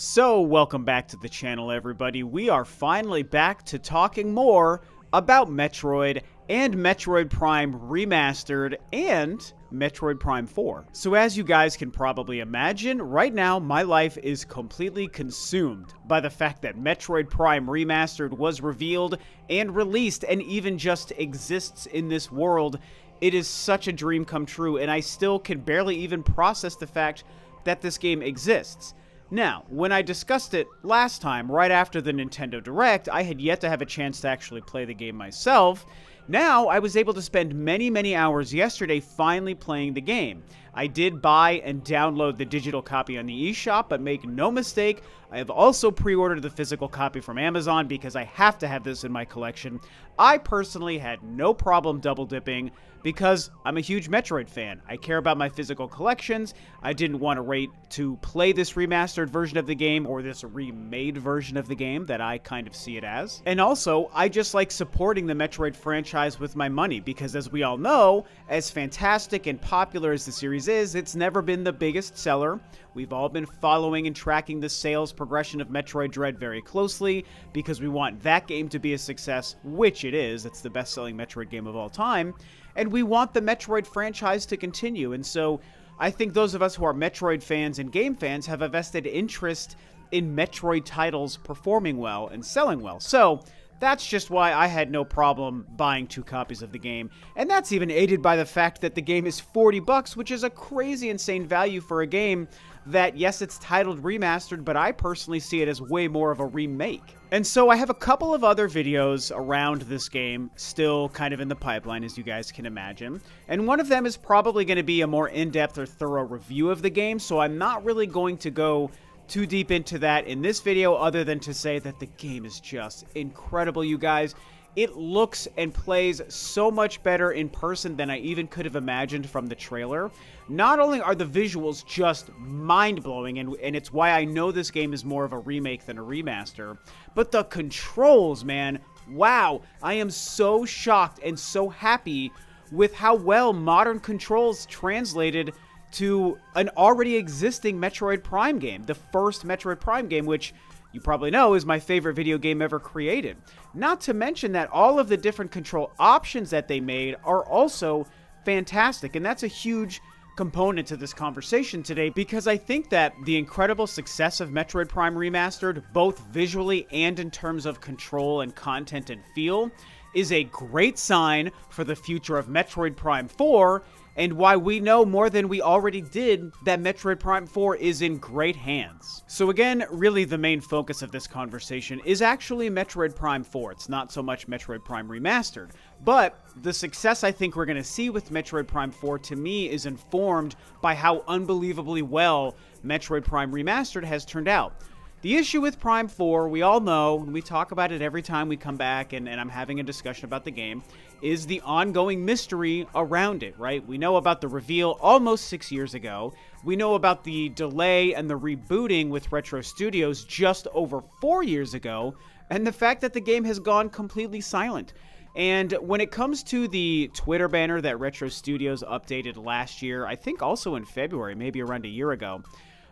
So, welcome back to the channel, everybody. We are finally back to talking more about Metroid and Metroid Prime Remastered and Metroid Prime 4. So as you guys can probably imagine, right now my life is completely consumed by the fact that Metroid Prime Remastered was revealed and released and even just exists in this world. It is such a dream come true, and I still can barely even process the fact that this game exists. Now, when I discussed it last time, right after the Nintendo Direct, I had yet to have a chance to actually play the game myself. Now, I was able to spend many hours yesterday finally playing the game. I did buy and download the digital copy on the eShop, but make no mistake, I have also pre-ordered the physical copy from Amazon because I have to have this in my collection. I personally had no problem double dipping because I'm a huge Metroid fan. I care about my physical collections. I didn't want to wait to play this remastered version of the game or this remade version of the game that I kind of see it as. And also, I just like supporting the Metroid franchise with my money because, as we all know, as fantastic and popular as the series is, it's never been the biggest seller. We've all been following and tracking the sales progression of Metroid Dread very closely because we want that game to be a success, which it is. It's the best-selling Metroid game of all time. And we want the Metroid franchise to continue. And so I think those of us who are Metroid fans and game fans have a vested interest in Metroid titles performing well and selling well. So that's just why I had no problem buying 2 copies of the game. And that's even aided by the fact that the game is $40, which is a crazy insane value for a game that, yes, it's titled Remastered, but I personally see it as way more of a remake. And so I have a couple of other videos around this game still kind of in the pipeline, as you guys can imagine. And one of them is probably going to be a more in-depth or thorough review of the game, so I'm not really going to go too deep into that in this video, other than to say that the game is just incredible, you guys. It looks and plays so much better in person than I even could have imagined from the trailer. Not only are the visuals just mind-blowing, and it's why I know this game is more of a remake than a remaster, but the controls, man, wow. I am so shocked and so happy with how well modern controls translated to an already existing Metroid Prime game, the first Metroid Prime game, which you probably know is my favorite video game ever created. Not to mention that all of the different control options that they made are also fantastic, and that's a huge component to this conversation today, because I think that the incredible success of Metroid Prime Remastered, both visually and in terms of control and content and feel, is a great sign for the future of Metroid Prime 4, and why we know more than we already did that Metroid Prime 4 is in great hands. So again, really the main focus of this conversation is actually Metroid Prime 4. It's not so much Metroid Prime Remastered. But the success I think we're going to see with Metroid Prime 4, to me, is informed by how unbelievably well Metroid Prime Remastered has turned out. The issue with Prime 4, we all know, and we talk about it every time we come back and I'm having a discussion about the game, is the ongoing mystery around it, right? We know about the reveal almost 6 years ago. We know about the delay and the rebooting with Retro Studios just over 4 years ago, and the fact that the game has gone completely silent. And when it comes to the Twitter banner that Retro Studios updated last year, I think also in February, maybe around a year ago,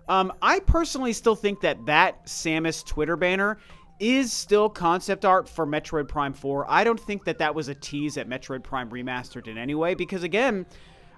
I personally still think that Samus Twitter banner is still concept art for Metroid Prime 4. I don't think that was a tease at Metroid Prime Remastered in any way, because again,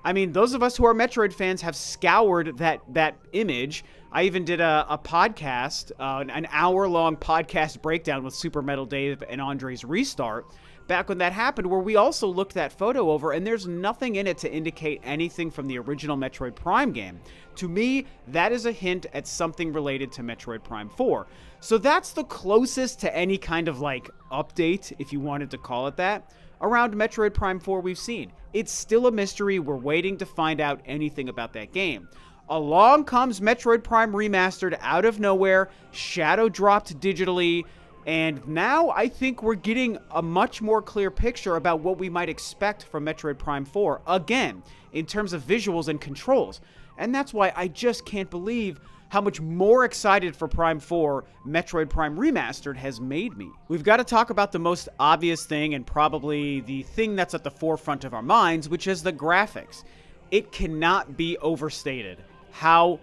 I mean, those of us who are Metroid fans have scoured that image. I even did a podcast, an hour-long podcast breakdown with Super Metal Dave and Andre's Restart, back when that happened, where we also looked that photo over, and there's nothing in it to indicate anything from the original Metroid Prime game. To me, that is a hint at something related to Metroid Prime 4. So that's the closest to any kind of, like, update, if you wanted to call it that, around Metroid Prime 4 we've seen. It's still a mystery. We're waiting to find out anything about that game. Along comes Metroid Prime Remastered out of nowhere, shadow dropped digitally, and now I think we're getting a much more clear picture about what we might expect from Metroid Prime 4, again, in terms of visuals and controls. And that's why I just can't believe how much more excited for Prime 4 Metroid Prime Remastered has made me. We've got to talk about the most obvious thing, and probably the thing that's at the forefront of our minds, which is the graphics. It cannot be overstated how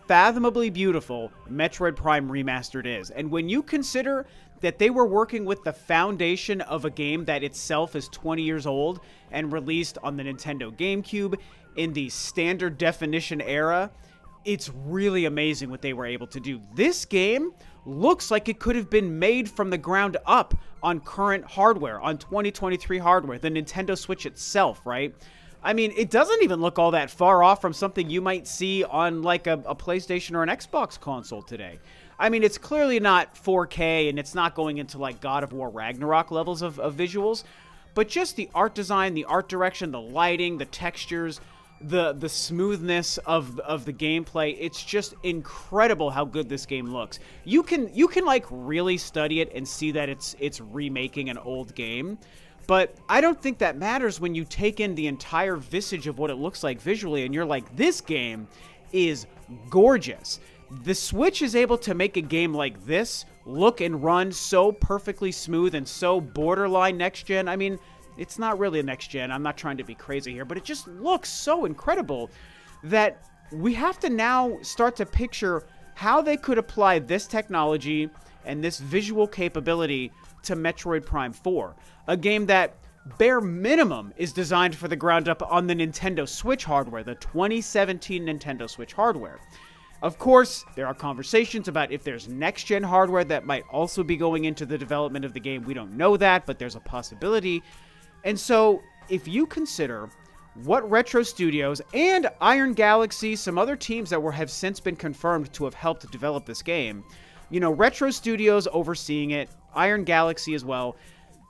unfathomably beautiful Metroid Prime Remastered is. And when you consider that they were working with the foundation of a game that itself is 20 years old and released on the Nintendo GameCube in the standard definition era, it's really amazing what they were able to do. This game looks like it could have been made from the ground up on current hardware, on 2023 hardware, the Nintendo Switch itself, right? I mean, it doesn't even look all that far off from something you might see on like a PlayStation or an Xbox console today. I mean, it's clearly not 4K and it's not going into like God of War Ragnarok levels of visuals, but just the art design, the art direction, the lighting, the textures, the smoothness of the gameplay, it's just incredible how good this game looks. You can like really study it and see that it's remaking an old game, but I don't think that matters when you take in the entire visage of what it looks like visually and you're like, this game is gorgeous. The Switch is able to make a game like this look and run so perfectly smooth and so borderline next gen. I mean, it's not really a next gen. I'm not trying to be crazy here, but it just looks so incredible that we have to now start to picture how they could apply this technology and this visual capability to Metroid Prime 4, a game that bare minimum is designed for the ground up on the Nintendo Switch hardware, the 2017 Nintendo Switch hardware. Of course, there are conversations about if there's next-gen hardware that might also be going into the development of the game. We don't know that, but there's a possibility. And so, if you consider what Retro Studios and Iron Galaxy, some other teams that have since been confirmed to have helped develop this game, you know, Retro Studios overseeing it, Iron Galaxy as well,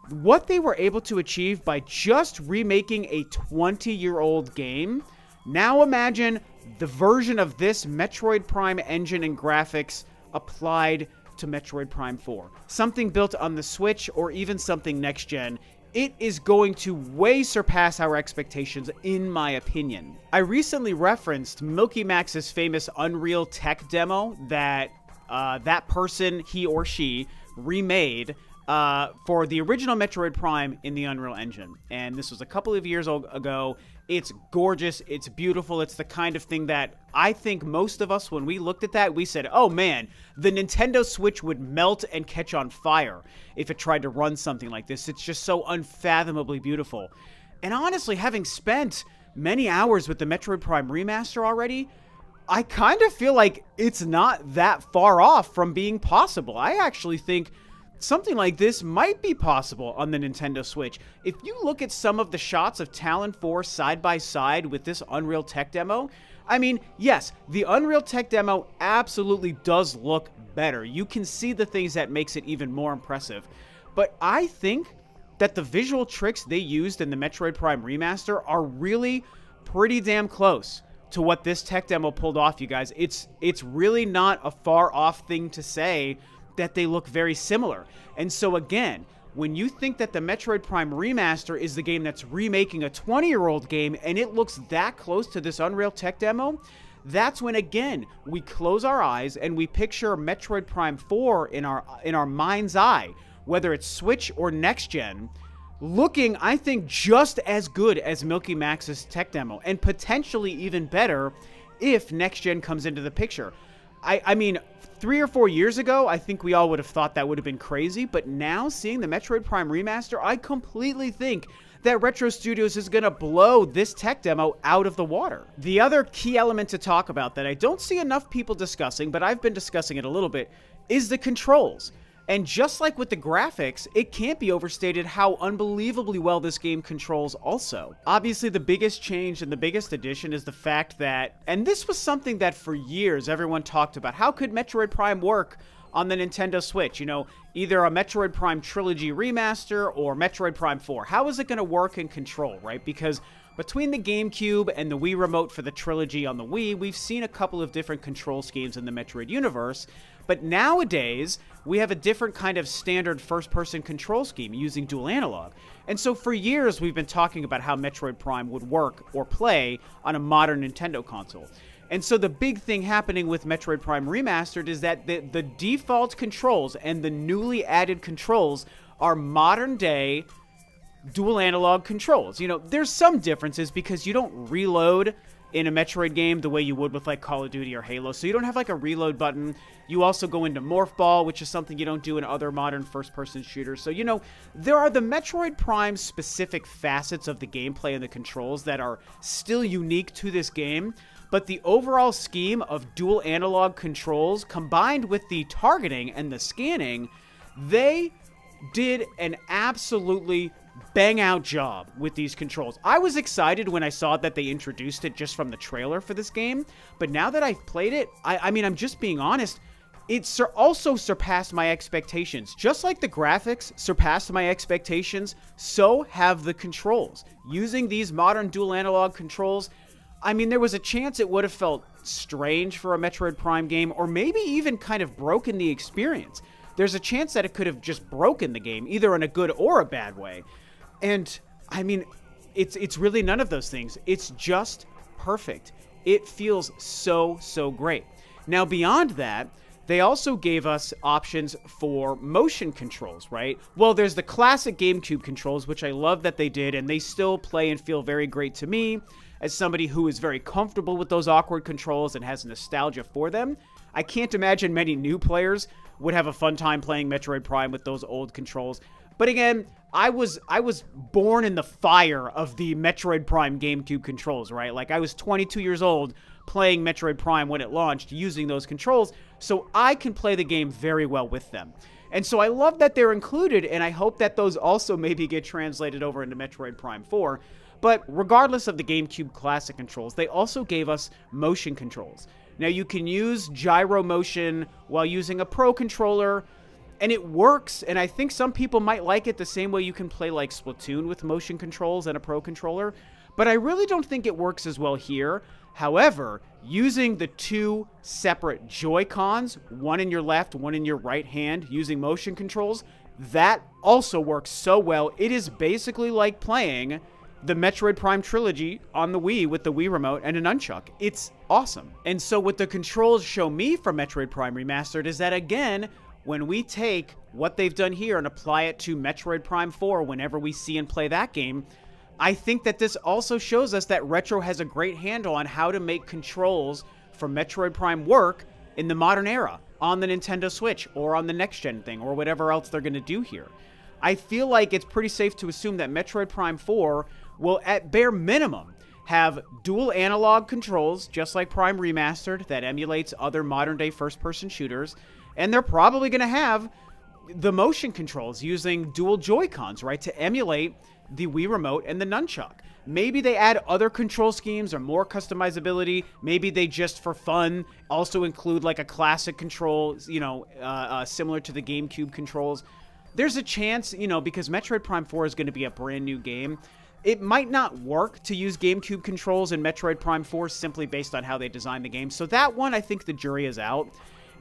what they were able to achieve by just remaking a 20-year-old game, now imagine the version of this Metroid Prime engine and graphics applied to Metroid Prime 4. Something built on the Switch or even something next-gen. It is going to way surpass our expectations, in my opinion. I recently referenced Milky Max's famous Unreal tech demo that that person, he or she, remade for the original Metroid Prime in the Unreal Engine. And this was a couple of years ago. It's gorgeous. It's beautiful. It's the kind of thing that I think most of us, when we looked at that, we said, oh man, the Nintendo Switch would melt and catch on fire if it tried to run something like this. It's just so unfathomably beautiful. And honestly, having spent many hours with the Metroid Prime Remaster already, I kind of feel like it's not that far off from being possible. I actually think something like this might be possible on the Nintendo Switch. If you look at some of the shots of Talon 4 side by side with this Unreal Tech demo, I mean, yes, the Unreal Tech demo absolutely does look better. You can see the things that makes it even more impressive. But I think that the visual tricks they used in the Metroid Prime Remaster are really pretty damn close to what this tech demo pulled off, you guys. It's really not a far off thing to say that they look very similar. And so again, when you think that the Metroid Prime Remaster is the game that's remaking a 20-year-old game and it looks that close to this Unreal Tech demo, that's when, again, we close our eyes and we picture Metroid Prime 4 in our mind's eye, whether it's Switch or next gen, looking, I think, just as good as Milky Max's tech demo, and potentially even better if next gen comes into the picture. I mean, 3 or 4 years ago, I think we all would have thought that would have been crazy, but now, seeing the Metroid Prime Remaster, I completely think that Retro Studios is going to blow this tech demo out of the water. The other key element to talk about that I don't see enough people discussing, but I've been discussing it a little bit, is the controls. And just like with the graphics, it can't be overstated how unbelievably well this game controls also. Obviously, the biggest change and the biggest addition is the fact that, and this was something that for years everyone talked about, how could Metroid Prime work on the Nintendo Switch? You know, either a Metroid Prime Trilogy Remaster or Metroid Prime 4. How is it going to work and control, right? Because between the GameCube and the Wii Remote for the Trilogy on the Wii, we've seen a couple of different control schemes in the Metroid universe, but nowadays, we have a different kind of standard first-person control scheme using dual analog. And so for years, we've been talking about how Metroid Prime would work or play on a modern Nintendo console. And so the big thing happening with Metroid Prime Remastered is that the default controls and the newly added controls are modern-day dual analog controls. You know, there's some differences because you don't reload in a Metroid game the way you would with like Call of Duty or Halo. So you don't have like a reload button. You also go into Morph Ball, which is something you don't do in other modern first-person shooters. So, you know, there are the Metroid Prime specific facets of the gameplay and the controls that are still unique to this game. But the overall scheme of dual analog controls combined with the targeting and the scanning, they did an absolutely bang out job with these controls. I was excited when I saw that they introduced it just from the trailer for this game, but now that I've played it, I mean, I'm just being honest, it also surpassed my expectations. Just like the graphics surpassed my expectations, so have the controls. Using these modern dual analog controls, I mean, there was a chance it would have felt strange for a Metroid Prime game, or maybe even kind of broken the experience. There's a chance that it could have just broken the game, either in a good or a bad way. And, I mean, it's really none of those things. It's just perfect. It feels so, so great. Now, beyond that, they also gave us options for motion controls, right? Well, there's the classic GameCube controls, which I love that they did, and they still play and feel very great to me. As somebody who is very comfortable with those awkward controls and has nostalgia for them, I can't imagine many new players would have a fun time playing Metroid Prime with those old controls. But again, I was born in the fire of the Metroid Prime GameCube controls, right? Like, I was 22 years old playing Metroid Prime when it launched using those controls, so I can play the game very well with them. And so I love that they're included, and I hope that those also maybe get translated over into Metroid Prime 4. But regardless of the GameCube Classic controls, they also gave us motion controls. Now, you can use gyro motion while using a Pro controller, and it works, and I think some people might like it the same way you can play like Splatoon with motion controls and a Pro controller, but I really don't think it works as well here. However, using the two separate Joy-Cons, one in your left, one in your right hand, using motion controls, that also works so well. It is basically like playing the Metroid Prime trilogy on the Wii with the Wii Remote and a nunchuck. It's awesome. And so what the controls show me for Metroid Prime Remastered is that, again, when we take what they've done here and apply it to Metroid Prime 4 whenever we see and play that game, I think that this also shows us that Retro has a great handle on how to make controls for Metroid Prime work in the modern era, on the Nintendo Switch, or on the next-gen thing, or whatever else they're going to do here. I feel like it's pretty safe to assume that Metroid Prime 4 will, at bare minimum, have dual analog controls, just like Prime Remastered, that emulates other modern-day first-person shooters, and they're probably going to have the motion controls using dual Joy-Cons, right, to emulate the Wii Remote and the nunchuck. Maybe they add other control schemes or more customizability. Maybe they just, for fun, also include like a classic control, you know, similar to the GameCube controls. There's a chance, you know, because Metroid Prime 4 is going to be a brand new game, it might not work to use GameCube controls in Metroid Prime 4 simply based on how they designed the game. So that one, I think the jury is out.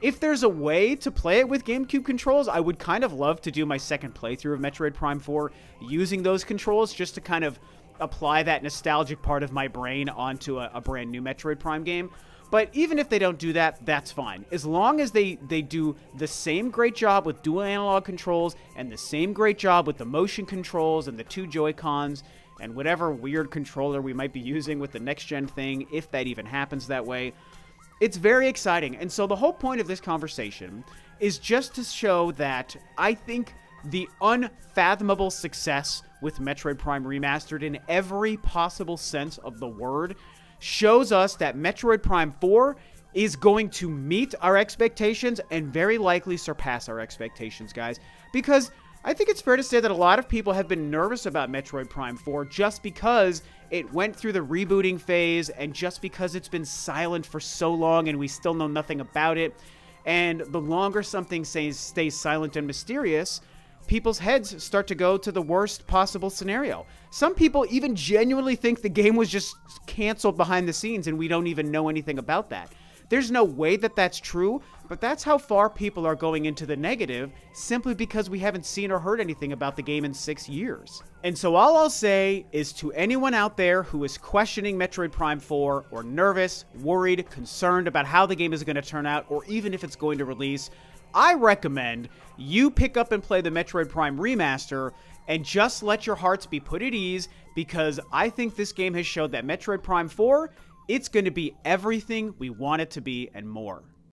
If there's a way to play it with GameCube controls, I would kind of love to do my second playthrough of Metroid Prime 4 using those controls just to kind of apply that nostalgic part of my brain onto a brand new Metroid Prime game. But even if they don't do that, that's fine. As long as they do the same great job with dual analog controls and the same great job with the motion controls and the two Joy-Cons and whatever weird controller we might be using with the next-gen thing, if that even happens that way, it's very exciting. And so the whole point of this conversation is just to show that I think the unfathomable success with Metroid Prime Remastered in every possible sense of the word shows us that Metroid Prime 4 is going to meet our expectations and very likely surpass our expectations, guys. Because I think it's fair to say that a lot of people have been nervous about Metroid Prime 4 just because it went through the rebooting phase and just because it's been silent for so long and we still know nothing about it. And the longer something stays silent and mysterious, people's heads start to go to the worst possible scenario. Some people even genuinely think the game was just canceled behind the scenes and we don't even know anything about that. There's no way that that's true, but that's how far people are going into the negative simply because we haven't seen or heard anything about the game in 6 years. And so all I'll say is to anyone out there who is questioning Metroid Prime 4 or nervous, worried, concerned about how the game is going to turn out or even if it's going to release, I recommend you pick up and play the Metroid Prime Remaster and just let your hearts be put at ease because I think this game has showed that Metroid Prime 4 It's going to be everything we want it to be and more.